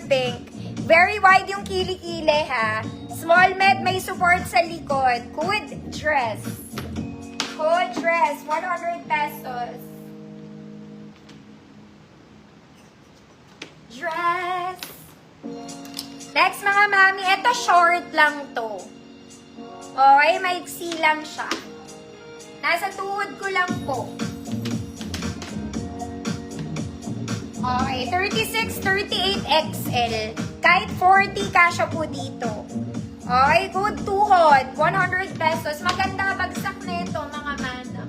pink. Very wide yung kilikili ha. Small med, may support sa likod. Good dress. Good dress. 100 pesos. Dress. Next mga mami, ito short lang to. Okay, maiksi lang siya. Nasa tuhod ko lang po. Okay, 36, 38 XL. Kahit 40 kasya po dito. Okay, good tuhod. 100 pesos. Maganda bagsak na ito mga madam.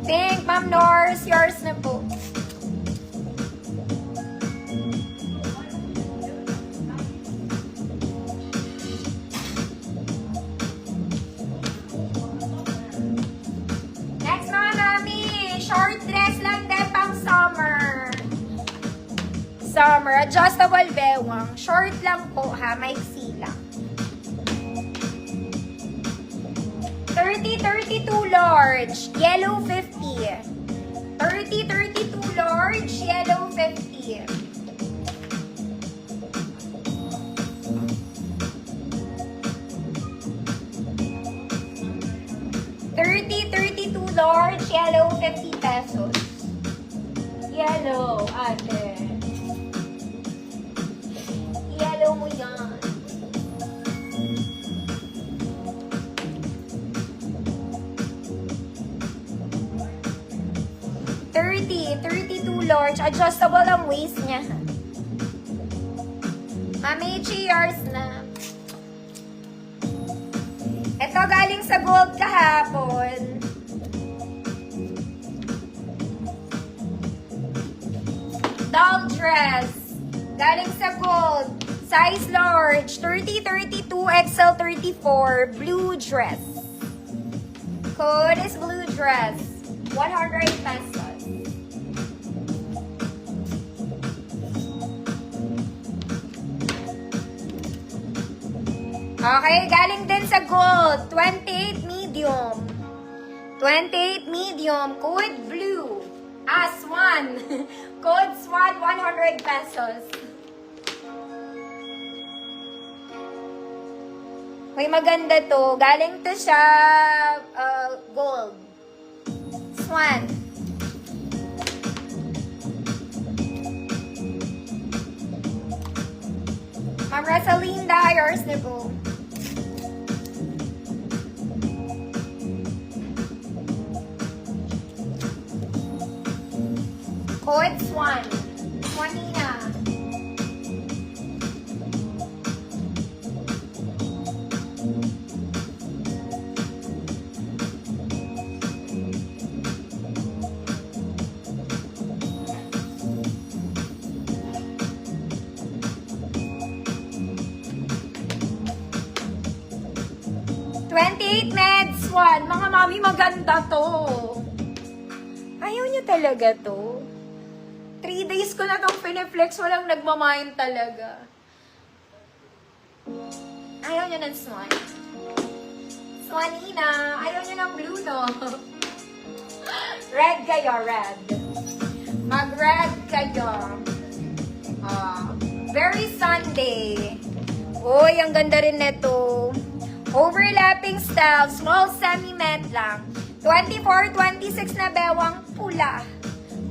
Pink, Ma'am Nors, yours na po. Next mga mami, short dress lang din pang summer. Summer, adjustable bewang. Short lang po ha, maiksi lang. 30-32 large, yellow 50. 30-32 large, yellow 50. Large, yellow, 50 pesos. Yellow, ate. Yellow mo yan. $32 large. Adjustable ang waist niya. Mami, cheers na. Ito galing sa gold kahapon. Doll dress. Galing sa gold. Size large. 30-32 XL 34. Blue dress. Code is blue dress. 100 pesos. Okay, galing din sa gold. 28 medium. 28 medium. Code blue. Swan. Code Swan, 100 pesos. May maganda to. Galing to sa gold. Swan. Ma'am Rosalinda, yours na po. Code Swan. Swanina. Med Swan. Mga mami, maganda to. Ayaw niyo talaga to. 3 days ko na itong pineflex, walang nagmamayin talaga. Ayaw niya ng swan. Swanina, ayaw niya ng blue, no? Red kayo, red. Mag-red kayo. Very Sunday. Uy, ang ganda rin nito. Overlapping style, small semi-met lang. 24-26 na bewang pula.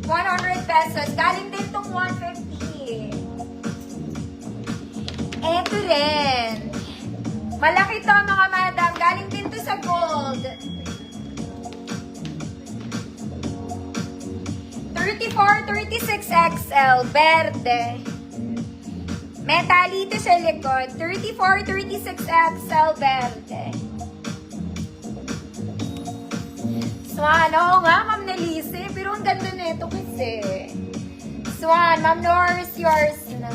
100 pesos. Galing din itong 150. Eto rin. Malaki to mga madam. Galing din to sa gold. 34-36 XL. Verde. Metalito sa likod. 34-36 XL. Verde. Swan. Oo nga, Ma'am Nelise. Pero ang ganda nito kasi. Swan. Ma'am Norris, yours na.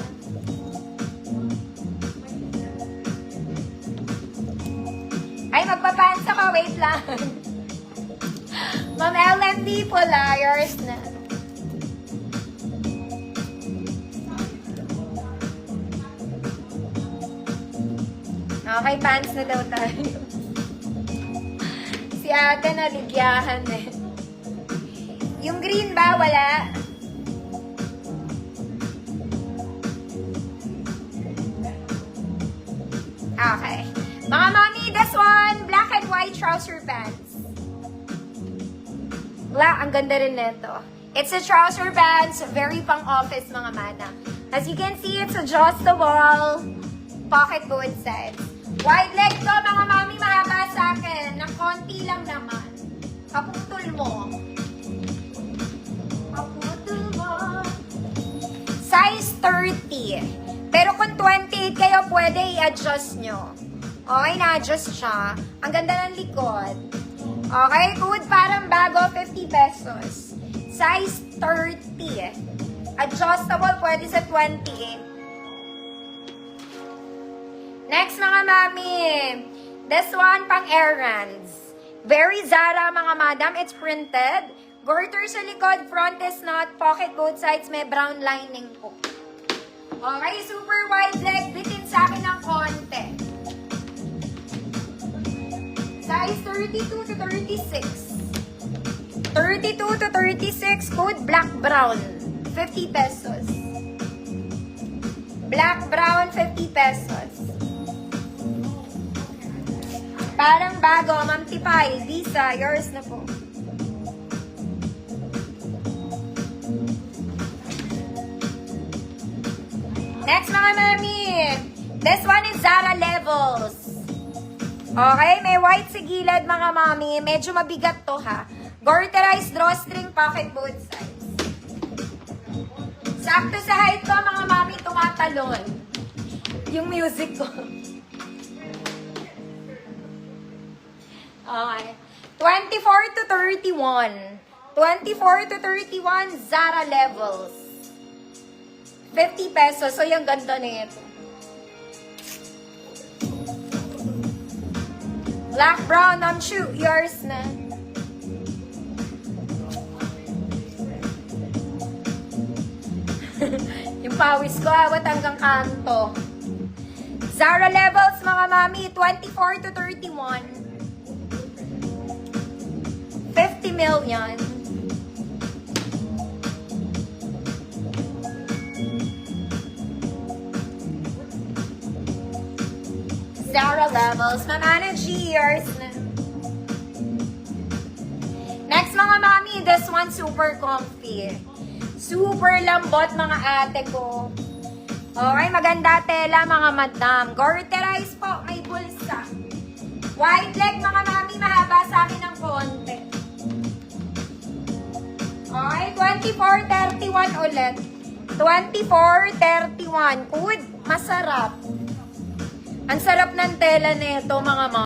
Ay, magpapansa ka. Wait lang. Ma'am LMD pula, yours na. Okay, pants na daw tayo. Si ate naligyahan eh. Okay. Mga mami, this one, black and white trouser pants. Wala, ang ganda rin nito. It's a trouser pants, very pang-office mga mana. As you can see, it's adjustable, pocket both sides. Wide leg to mga mami, mahaba sa akin. Ng konti lang naman. Kaputol mo. Kaputol mo. Size 30. Pero kung 28 kayo, pwede i-adjust nyo. Okay, na-adjust siya. Ang ganda ng likod. Okay, good. Parang bago, 50 pesos. Size 30. Adjustable, pwede sa 28. Next, mga mami. This one, pang errands. Very Zara, mga madam. It's printed. Garter sa likod, front is not. Pocket both sides, may brown lining po. Okay, super wide leg. Bitin sa akin ng konti. Size 32 to 36. 32 to 36, code black brown. 50 pesos. Black brown, 50 pesos. Parang bago, Ma'am Tipay, Visa, yours na po. Next mga mami, this one is Zara Levels. Okay, may white sa gilid mga mami, medyo mabigat to ha. Garterized drawstring pocket both sides. Sakto sa height ko mga mami, tumatalon. Yung music ko. Okay. 24 to 31. 24 to 31, Zara Levels. 50 pesos. So, yung ganda na ito. Black, brown, shoot. Yours na. Yung pawis ko, awat hanggang kanto. Zara Levels, mga mami, 24 to 31. 50 million. Zara Levels. Mamana years na. Next mga mami, this one super comfy. Super lambot mga ate ko. Okay, maganda tela mga madam. Garterized po, may bulsa. Wide leg mga mami, mahaba sa akin ng konti. Okay, 24-31 ulit. 24-31. Good, masarap. Ang sarap ng tela nito mga mami.